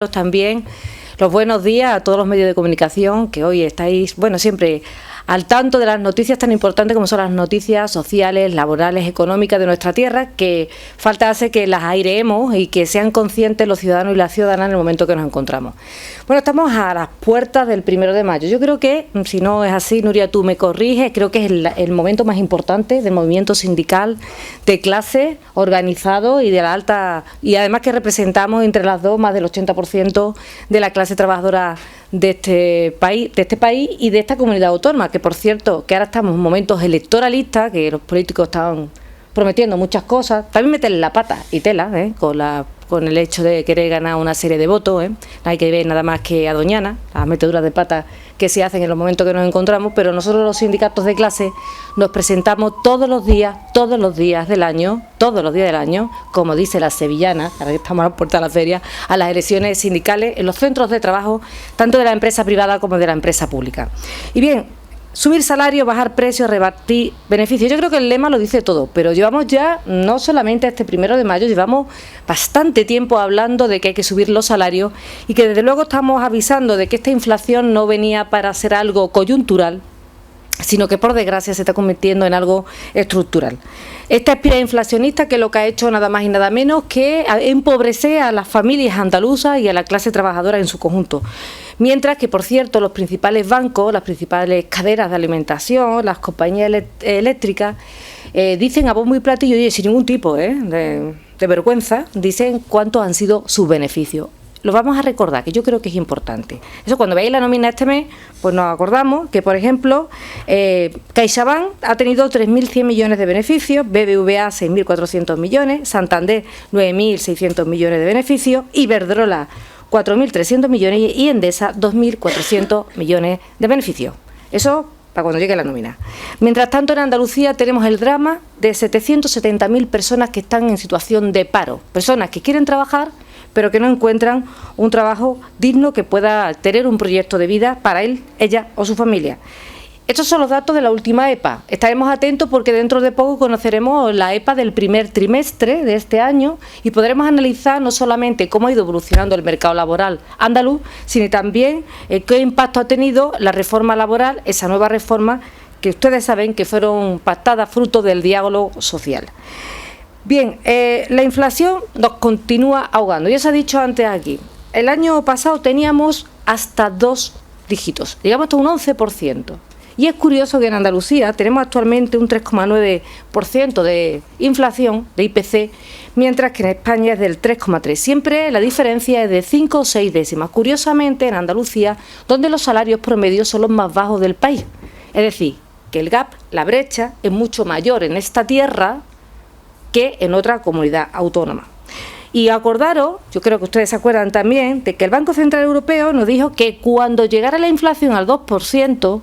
También los buenos días a todos los medios de comunicación que hoy estáis, siempre al tanto de las noticias tan importantes como son las noticias sociales, laborales, económicas de nuestra tierra, que falta hace que las aireemos y que sean conscientes los ciudadanos y las ciudadanas en el momento que nos encontramos. Bueno, estamos a las puertas del 1 de mayo. Yo creo que, si no es así, Nuria, tú me corriges, creo que es el momento más importante del movimiento sindical de clase organizado y de la alta, y además que representamos entre las dos más del 80% de la clase trabajadora de este país y de esta comunidad autónoma, que por cierto, que ahora estamos en momentos electoralistas, que los políticos estaban prometiendo muchas cosas, también meten la pata y tela, con el hecho de querer ganar una serie de votos, No hay que ver nada más que a Doñana, las meteduras de pata que se hacen en los momentos que nos encontramos, pero nosotros los sindicatos de clase nos presentamos todos los días del año, como dice la sevillana, ahora que estamos a la puerta de la feria, a las elecciones sindicales en los centros de trabajo, tanto de la empresa privada como de la empresa pública. Y bien, subir salarios, bajar precios, repartir beneficios. Yo creo que el lema lo dice todo, pero llevamos ya, no solamente este 1 de mayo, llevamos bastante tiempo hablando de que hay que subir los salarios y que desde luego estamos avisando de que esta inflación no venía para ser algo coyuntural, sino que por desgracia se está convirtiendo en algo estructural. Esta espiral inflacionista que lo que ha hecho nada más y nada menos que empobrecer a las familias andaluzas y a la clase trabajadora en su conjunto. Mientras que, por cierto, los principales bancos, las principales cadenas de alimentación, las compañías eléctricas, dicen a bombo y platillo, y sin ningún tipo de vergüenza, dicen cuántos han sido sus beneficios. Lo vamos a recordar, que yo creo que es importante. Eso, cuando veáis la nómina este mes, pues nos acordamos que, por ejemplo, CaixaBank ha tenido 3.100 millones de beneficios, BBVA 6.400 millones, Santander 9.600 millones de beneficios, Iberdrola 4.300 millones y Endesa 2.400 millones de beneficios. Eso para cuando llegue la nómina. Mientras tanto, en Andalucía tenemos el drama de 770.000 personas que están en situación de paro, personas que quieren trabajar pero que no encuentran un trabajo digno que pueda tener un proyecto de vida para él, ella o su familia. Estos son los datos de la última EPA. Estaremos atentos porque dentro de poco conoceremos la EPA del primer trimestre de este año y podremos analizar no solamente cómo ha ido evolucionando el mercado laboral andaluz, sino también qué impacto ha tenido la reforma laboral, esa nueva reforma que ustedes saben que fueron pactadas fruto del diálogo social. Bien, la inflación nos continúa ahogando. Ya se ha dicho antes aquí, el año pasado teníamos hasta 2 dígitos, llegamos hasta un 11%. Y es curioso que en Andalucía tenemos actualmente un 3,9% de inflación, de IPC, mientras que en España es del 3,3%. Siempre la diferencia es de 5 o 6 décimas. Curiosamente, en Andalucía, donde los salarios promedios son los más bajos del país. Es decir, que el gap, la brecha, es mucho mayor en esta tierra que en otra comunidad autónoma. Y acordaros, yo creo que ustedes se acuerdan también, de que el Banco Central Europeo nos dijo que cuando llegara la inflación al 2%,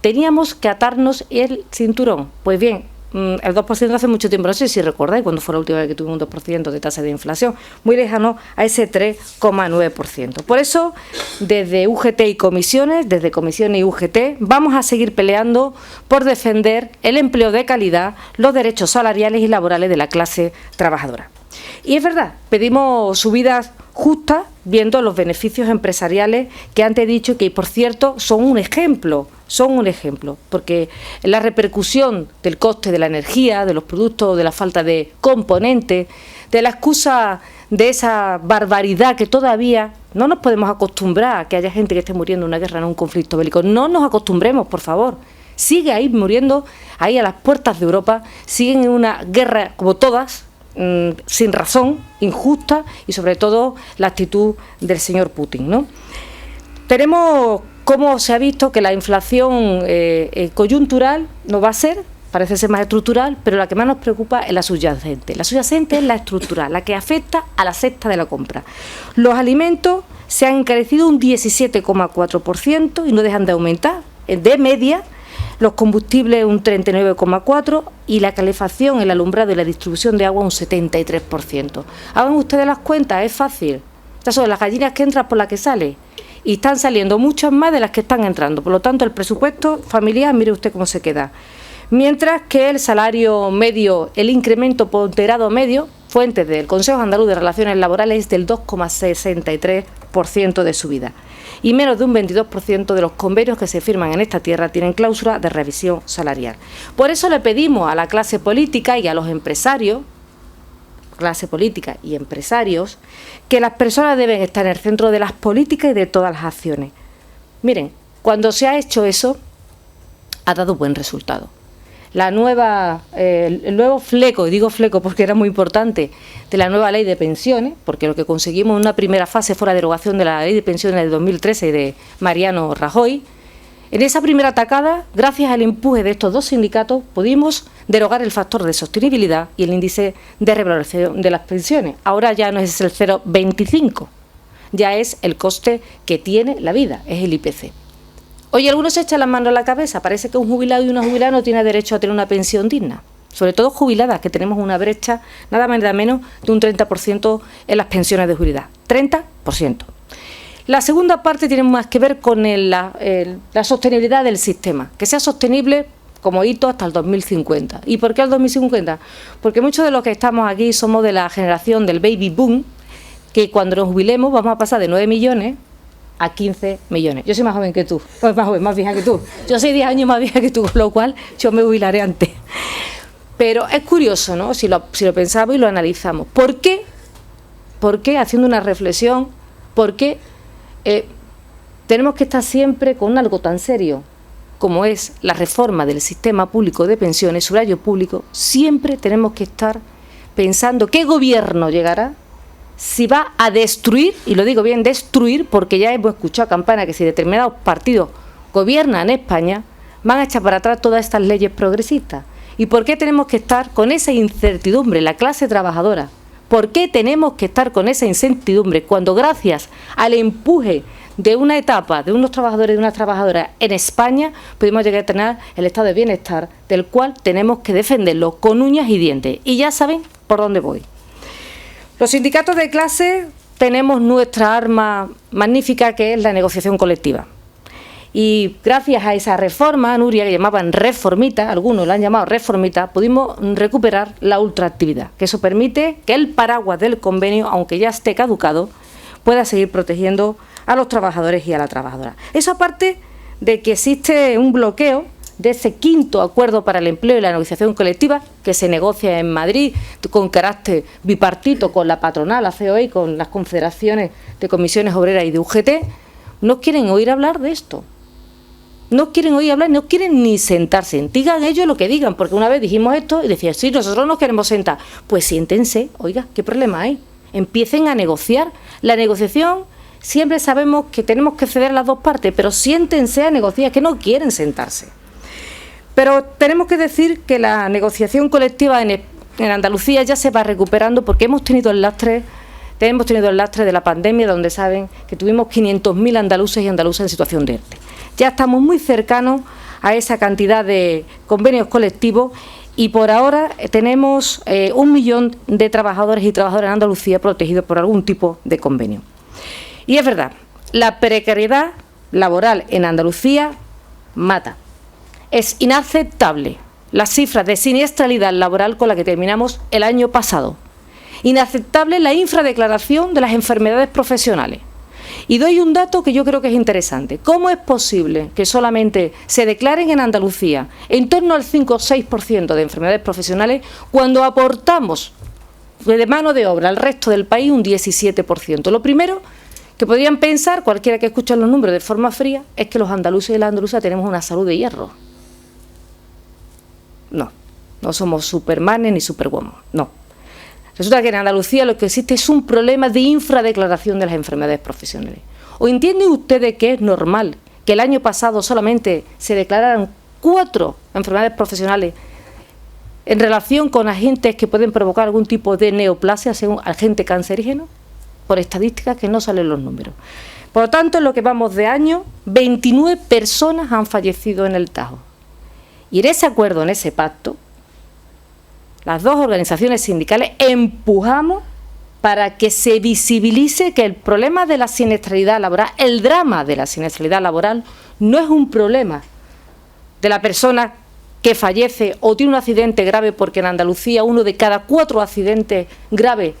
teníamos que atarnos el cinturón. Pues bien, el 2% hace mucho tiempo, no sé si recordáis cuándo fue la última vez que tuvimos un 2% de tasa de inflación, muy lejano a ese 3,9%. Por eso, desde UGT y comisiones, desde comisiones y UGT, vamos a seguir peleando por defender el empleo de calidad, los derechos salariales y laborales de la clase trabajadora. Y es verdad, pedimos subidas justas viendo los beneficios empresariales que antes he dicho que, por cierto, son un ejemplo, porque la repercusión del coste de la energía, de los productos, de la falta de componentes, de la excusa de esa barbaridad que todavía no nos podemos acostumbrar a que haya gente que esté muriendo en una guerra, en un conflicto bélico. No nos acostumbremos, por favor. Sigue ahí muriendo, ahí a las puertas de Europa, siguen en una guerra como todas, sin razón, injusta, y sobre todo la actitud del señor Putin, ¿no? Tenemos cómo se ha visto que la inflación coyuntural no va a ser, parece ser más estructural, pero la que más nos preocupa es la subyacente. La subyacente es la estructural, la que afecta a la cesta de la compra. Los alimentos se han encarecido un 17,4% y no dejan de aumentar, de media. Los combustibles un 39,4% y la calefacción, el alumbrado y la distribución de agua un 73%. Hagan ustedes las cuentas, es fácil. Estas son las gallinas que entran por las que salen y están saliendo muchas más de las que están entrando. Por lo tanto, el presupuesto familiar, mire usted cómo se queda. Mientras que el salario medio, el incremento ponderado medio, fuentes del Consejo Andaluz de Relaciones Laborales es del 2,63% de subida. Y menos de un 22% de los convenios que se firman en esta tierra tienen cláusula de revisión salarial. Por eso le pedimos a la clase política y a los empresarios, clase política y empresarios, que las personas deben estar en el centro de las políticas y de todas las acciones. Miren, cuando se ha hecho eso, ha dado buen resultado. El nuevo fleco, y digo fleco porque era muy importante, de la nueva ley de pensiones, porque lo que conseguimos en una primera fase fue la derogación de la ley de pensiones de 2013 de Mariano Rajoy. En esa primera tacada, gracias al empuje de estos dos sindicatos, pudimos derogar el factor de sostenibilidad y el índice de revalorización de las pensiones. Ahora ya no es el 0,25, ya es el coste que tiene la vida, es el IPC. Hoy algunos se echan las manos a la cabeza, parece que un jubilado y una jubilada no tiene derecho a tener una pensión digna, sobre todo jubiladas, que tenemos una brecha nada menos de un 30% en las pensiones de jubilidad, 30%. La segunda parte tiene más que ver con la sostenibilidad del sistema, que sea sostenible como hito hasta el 2050. ¿Y por qué el 2050? Porque muchos de los que estamos aquí somos de la generación del baby boom, que cuando nos jubilemos vamos a pasar de 9 millones a 15 millones. Yo soy más joven que tú, pues más vieja que tú. Yo soy 10 años más vieja que tú, con lo cual yo me jubilaré antes. Pero es curioso, ¿no? Si lo pensamos y lo analizamos. ¿Por qué? Haciendo una reflexión, ¿por qué tenemos que estar siempre con algo tan serio como es la reforma del sistema público de pensiones, subrayo público? Siempre tenemos que estar pensando qué gobierno llegará, si va a destruir, y lo digo bien, destruir, porque ya hemos escuchado campanas que si determinados partidos gobiernan en España, van a echar para atrás todas estas leyes progresistas. ¿Y por qué tenemos que estar con esa incertidumbre, la clase trabajadora? ¿Por qué tenemos que estar con esa incertidumbre cuando gracias al empuje de una etapa de unos trabajadores y de unas trabajadoras en España pudimos llegar a tener el estado de bienestar del cual tenemos que defenderlo con uñas y dientes? Y ya saben por dónde voy. Los sindicatos de clase tenemos nuestra arma magnífica, que es la negociación colectiva. Y gracias a esa reforma, Nuria, que llamaban reformita, algunos la han llamado reformita, pudimos recuperar la ultraactividad, que eso permite que el paraguas del convenio, aunque ya esté caducado, pueda seguir protegiendo a los trabajadores y a la trabajadora. Eso aparte de que existe un bloqueo de ese quinto acuerdo para el empleo y la negociación colectiva que se negocia en Madrid con carácter bipartito con la patronal, la COE y con las confederaciones de comisiones obreras y de UGT. No quieren oír hablar de esto. No quieren oír hablar, no quieren ni sentarse. Digan ellos lo que digan, porque una vez dijimos esto y decían, sí, nosotros nos queremos sentar. Pues siéntense, oiga, ¿qué problema hay? Empiecen a negociar. La negociación, siempre sabemos que tenemos que ceder a las dos partes, pero siéntense a negociar, que no quieren sentarse. Pero tenemos que decir que la negociación colectiva en Andalucía ya se va recuperando, porque hemos tenido el lastre de la pandemia, donde saben que tuvimos 500.000 andaluces y andaluzas en situación de ERTE. Ya estamos muy cercanos a esa cantidad de convenios colectivos y por ahora tenemos 1 millón de trabajadores y trabajadoras en Andalucía protegidos por algún tipo de convenio. Y es verdad, la precariedad laboral en Andalucía mata. Es inaceptable las cifras de siniestralidad laboral con la que terminamos el año pasado. Inaceptable la infradeclaración de las enfermedades profesionales. Y doy un dato que yo creo que es interesante. ¿Cómo es posible que solamente se declaren en Andalucía en torno al 5 o 6% de enfermedades profesionales cuando aportamos de mano de obra al resto del país un 17%? Lo primero que podrían pensar, cualquiera que escuche los números de forma fría, es que los andaluces y las andaluzas tenemos una salud de hierro. No somos supermanes ni superwoman, no. Resulta que en Andalucía lo que existe es un problema de infradeclaración de las enfermedades profesionales. ¿O entienden ustedes que es normal que el año pasado solamente se declararan 4 enfermedades profesionales en relación con agentes que pueden provocar algún tipo de neoplasia, según agente cancerígeno? Por estadísticas que no salen los números. Por lo tanto, en lo que vamos de año, 29 personas han fallecido en el Tajo. Y en ese acuerdo, en ese pacto, las dos organizaciones sindicales empujamos para que se visibilice que el problema de la siniestralidad laboral, el drama de la siniestralidad laboral, no es un problema de la persona que fallece o tiene un accidente grave, porque en Andalucía uno de cada 4 accidentes graves,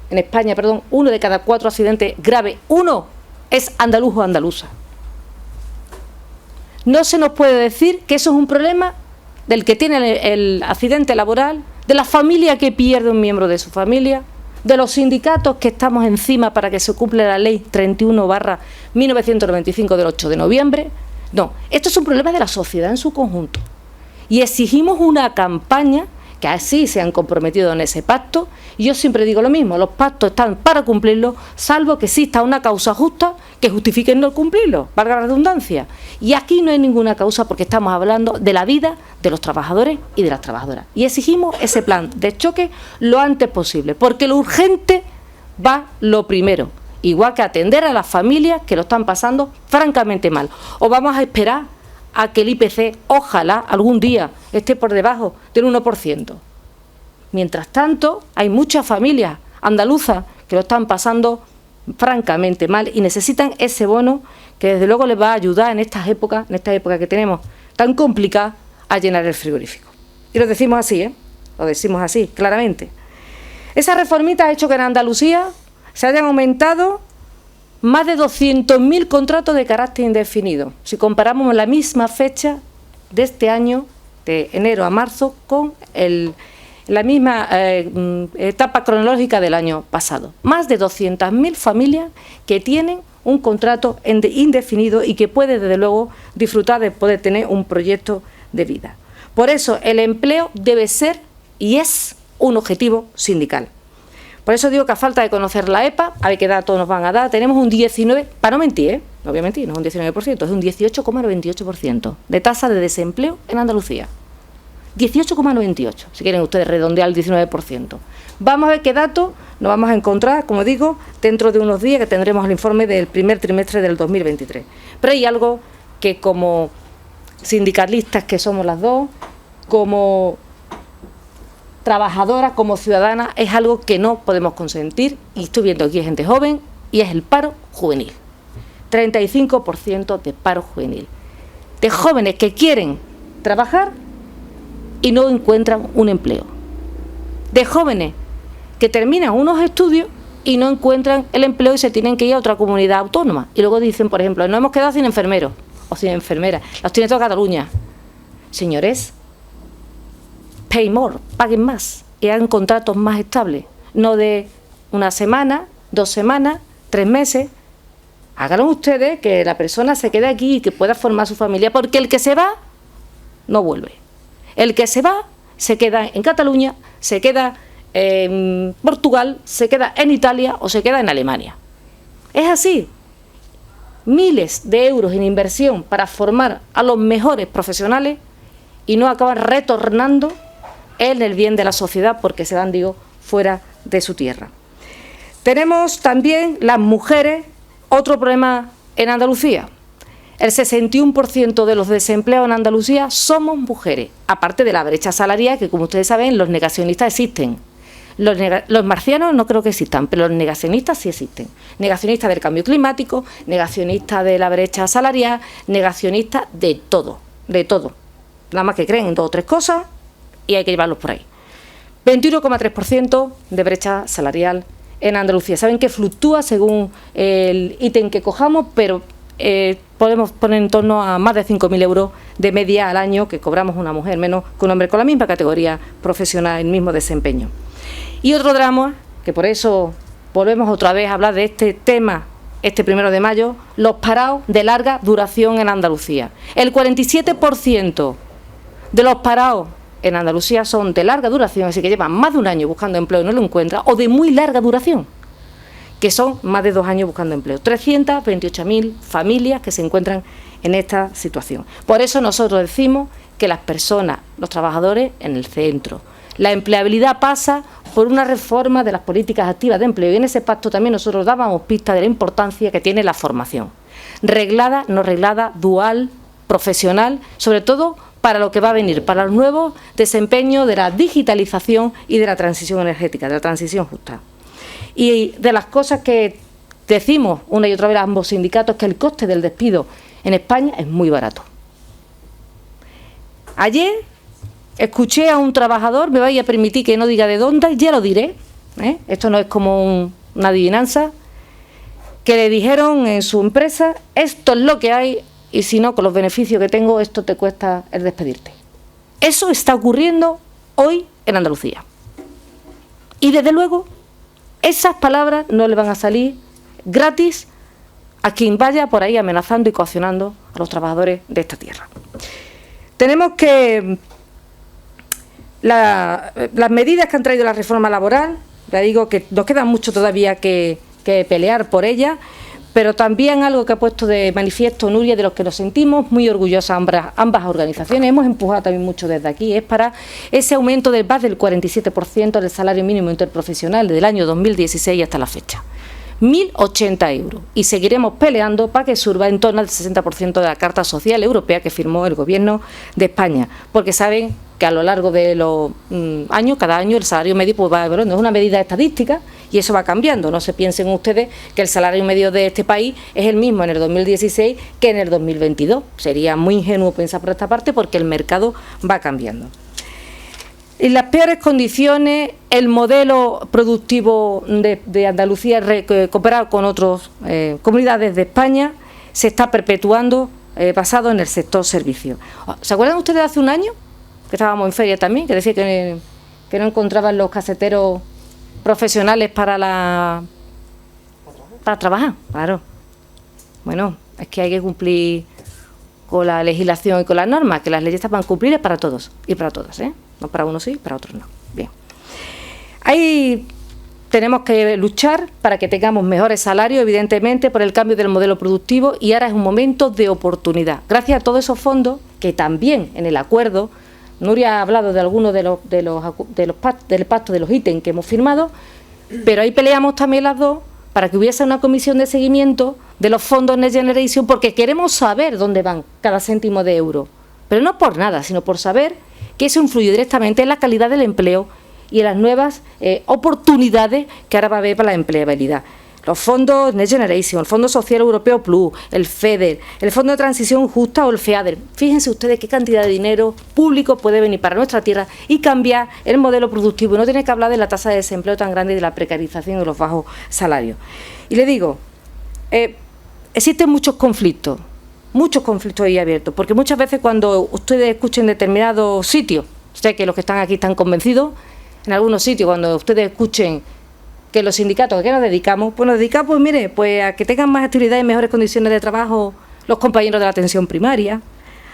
en España, perdón, uno de cada 4 accidentes graves, uno es andaluz o andaluza. No se nos puede decir que eso es un problema del que tiene el accidente laboral, de la familia que pierde un miembro de su familia, de los sindicatos que estamos encima para que se cumpla la ley 31/1995 del 8 de noviembre. No, esto es un problema de la sociedad en su conjunto. Y exigimos una campaña, que así se han comprometido en ese pacto, y yo siempre digo lo mismo, los pactos están para cumplirlos, salvo que exista una causa justa que justifique no cumplirlos, valga la redundancia. Y aquí no hay ninguna causa, porque estamos hablando de la vida de los trabajadores y de las trabajadoras. Y exigimos ese plan de choque lo antes posible, porque lo urgente va lo primero, igual que atender a las familias que lo están pasando francamente mal. O vamos a esperar a que el IPC, ojalá, algún día esté por debajo del 1%. Mientras tanto, hay muchas familias andaluzas que lo están pasando francamente mal y necesitan ese bono que desde luego les va a ayudar en esta época que tenemos tan complicada, a llenar el frigorífico. Y lo decimos así, lo decimos así, claramente. Esa reformita ha hecho que en Andalucía se hayan aumentado más de 200.000 contratos de carácter indefinido, si comparamos la misma fecha de este año, de enero a marzo, con la misma etapa cronológica del año pasado. Más de 200.000 familias que tienen un contrato indefinido y que puede, desde luego, disfrutar de poder tener un proyecto de vida. Por eso, el empleo debe ser y es un objetivo sindical. Por eso digo que a falta de conocer la EPA, a ver qué datos nos van a dar, tenemos un 19%, para no mentir, no voy a mentir, no es un 19%, es un 18,98% de tasa de desempleo en Andalucía. 18,98%, si quieren ustedes redondear el 19%. Vamos a ver qué datos nos vamos a encontrar, como digo, dentro de unos días, que tendremos el informe del primer trimestre del 2023. Pero hay algo que, como sindicalistas que somos las dos, como trabajadoras, como ciudadanas, es algo que no podemos consentir, y estoy viendo aquí gente joven, y es el paro juvenil. 35% de paro juvenil. De jóvenes que quieren trabajar y no encuentran un empleo. De jóvenes que terminan unos estudios y no encuentran el empleo y se tienen que ir a otra comunidad autónoma. Y luego dicen, por ejemplo, nos hemos quedado sin enfermeros o sin enfermeras. Los tiene toda Cataluña. Señores, pay more, paguen más y hagan contratos más estables, no de una semana, 2 semanas, 3 meses. Háganlo ustedes, que la persona se quede aquí y que pueda formar su familia, porque el que se va no vuelve. El que se va se queda en Cataluña, se queda en Portugal, se queda en Italia o se queda en Alemania. Es así. Miles de euros en inversión para formar a los mejores profesionales y no acaban retornando en el bien de la sociedad, porque se van, digo, fuera de su tierra. Tenemos también las mujeres, otro problema en Andalucía. El 61% de los desempleados en Andalucía somos mujeres, aparte de la brecha salarial, que, como ustedes saben, los negacionistas existen. Los marcianos no creo que existan, pero los negacionistas sí existen. Negacionistas del cambio climático, negacionistas de la brecha salarial, negacionistas de todo, de todo. Nada más que creen en 2 o 3 cosas y hay que llevarlos por ahí. 21,3% de brecha salarial en Andalucía. Saben que fluctúa según el ítem que cojamos, pero podemos poner en torno a más de 5.000 euros de media al año que cobramos una mujer, menos que un hombre con la misma categoría profesional, el mismo desempeño. Y otro drama, que por eso volvemos otra vez a hablar de este tema este 1 de mayo, los parados de larga duración en Andalucía. El 47% de los parados en Andalucía son de larga duración, así que llevan más de 1 año buscando empleo y no lo encuentran, o de muy larga duración, que son más de 2 años buscando empleo. 328.000 familias que se encuentran en esta situación. Por eso nosotros decimos que las personas, los trabajadores, en el centro. La empleabilidad pasa por una reforma de las políticas activas de empleo, y en ese pacto también nosotros dábamos pistas de la importancia que tiene la formación. Reglada, no reglada, dual, profesional, sobre todo para lo que va a venir, para los nuevos desempeños de la digitalización y de la transición energética, de la transición justa. Y de las cosas que decimos una y otra vez a ambos sindicatos, que el coste del despido en España es muy barato. Ayer escuché a un trabajador, me vaya a permitir que no diga de dónde, ya lo diré, esto no es como una adivinanza, que le dijeron en su empresa, esto es lo que hay, y si no, con los beneficios que tengo, esto te cuesta el despedirte. Eso está ocurriendo hoy en Andalucía. Y desde luego, esas palabras no le van a salir gratis a quien vaya por ahí amenazando y coaccionando a los trabajadores de esta tierra. Tenemos que... las medidas que han traído la reforma laboral, ya digo que nos queda mucho todavía que pelear por ella, pero también algo que ha puesto de manifiesto Nuria, de los que nos sentimos muy orgullosas ambas organizaciones, hemos empujado también mucho desde aquí, es para ese aumento del más del 47% del salario mínimo interprofesional desde el año 2016 hasta la fecha. 1.080 euros. Y seguiremos peleando para que surba en torno al 60% de la Carta Social Europea que firmó el Gobierno de España, porque saben que a lo largo de los años, cada año, el salario medio pues va evolucionando. Es una medida estadística y eso va cambiando. No se piensen ustedes que el salario medio de este país es el mismo en el 2016 que en el 2022. Sería muy ingenuo pensar por esta parte porque el mercado va cambiando. En las peores condiciones, el modelo productivo de Andalucía, comparado con otras comunidades de España, se está perpetuando basado en el sector servicio. ¿Se acuerdan ustedes de hace un año? Que estábamos en feria también, que decía que no encontraban los caseteros profesionales para trabajar, claro. Bueno, es que hay que cumplir con la legislación y con las normas, que las leyes estaban cumplidas para todos y para todas, no para unos sí, para otros no. Bien. Ahí tenemos que luchar para que tengamos mejores salarios, evidentemente, por el cambio del modelo productivo, y ahora es un momento de oportunidad. Gracias a todos esos fondos que también en el acuerdo, Nuria ha hablado de algunos del pacto de los ítems que hemos firmado, pero ahí peleamos también las dos para que hubiese una comisión de seguimiento de los fondos Next Generation, porque queremos saber dónde van cada céntimo de euro, pero no por nada, sino por saber que eso influye directamente en la calidad del empleo y en las nuevas oportunidades que ahora va a haber para la empleabilidad. Los fondos Next Generation, el Fondo Social Europeo Plus, el FEDER, el Fondo de Transición Justa o el FEADER. Fíjense ustedes qué cantidad de dinero público puede venir para nuestra tierra y cambiar el modelo productivo. No tiene que hablar de la tasa de desempleo tan grande y de la precarización de los bajos salarios. Y le digo, existen muchos conflictos ahí abiertos, porque muchas veces cuando ustedes escuchen determinados sitios, sé que los que están aquí están convencidos, en algunos sitios cuando ustedes escuchen que los sindicatos, ¿a qué nos dedicamos? Pues nos dedicamos, mire, pues a que tengan más actividades y mejores condiciones de trabajo los compañeros de la atención primaria,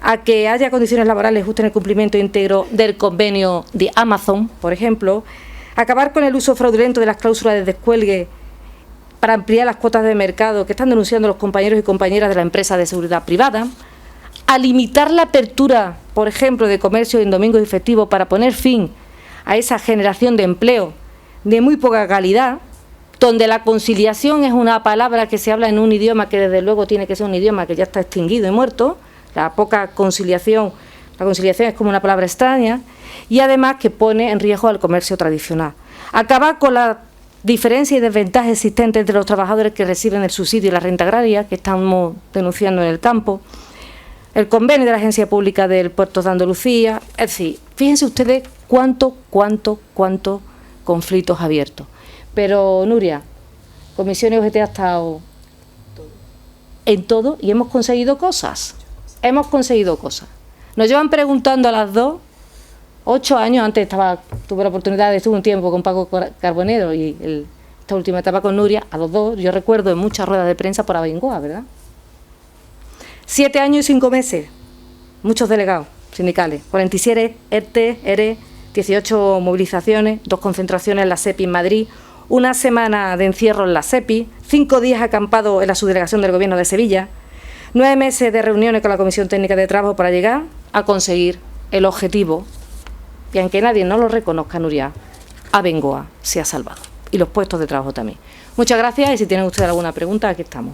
a que haya condiciones laborales justas en el cumplimiento íntegro del convenio de Amazon, por ejemplo, acabar con el uso fraudulento de las cláusulas de descuelgue para ampliar las cuotas de mercado que están denunciando los compañeros y compañeras de la empresa de seguridad privada, a limitar la apertura, por ejemplo, de comercio en domingos y festivos para poner fin a esa generación de empleo de muy poca calidad, donde la conciliación es una palabra que se habla en un idioma que desde luego tiene que ser un idioma que ya está extinguido y muerto, la conciliación es como una palabra extraña, y además que pone en riesgo al comercio tradicional. Acabar con la diferencia y desventaja existente entre los trabajadores que reciben el subsidio y la renta agraria, que estamos denunciando en el campo, el convenio de la Agencia Pública del Puerto de Andalucía, es decir, fíjense ustedes cuánto conflictos abiertos. Pero, Nuria, Comisión UGT ha estado en todo y hemos conseguido cosas. Nos llevan preguntando a las dos, 8 años, antes tuve la oportunidad de estuve un tiempo con Paco Carbonero y esta última etapa con Nuria, a los dos, yo recuerdo en muchas ruedas de prensa por Abengoa, ¿verdad? 7 años y 5 meses, muchos delegados sindicales, 47 ERTE, 18 movilizaciones, 2 concentraciones en la SEPI en Madrid, 1 semana de encierro en la SEPI, 5 días acampados en la subdelegación del Gobierno de Sevilla, 9 meses de reuniones con la Comisión Técnica de Trabajo para llegar a conseguir el objetivo. Y aunque nadie no lo reconozca, Nuria, Abengoa se ha salvado. Y los puestos de trabajo también. Muchas gracias y si tienen ustedes alguna pregunta, aquí estamos.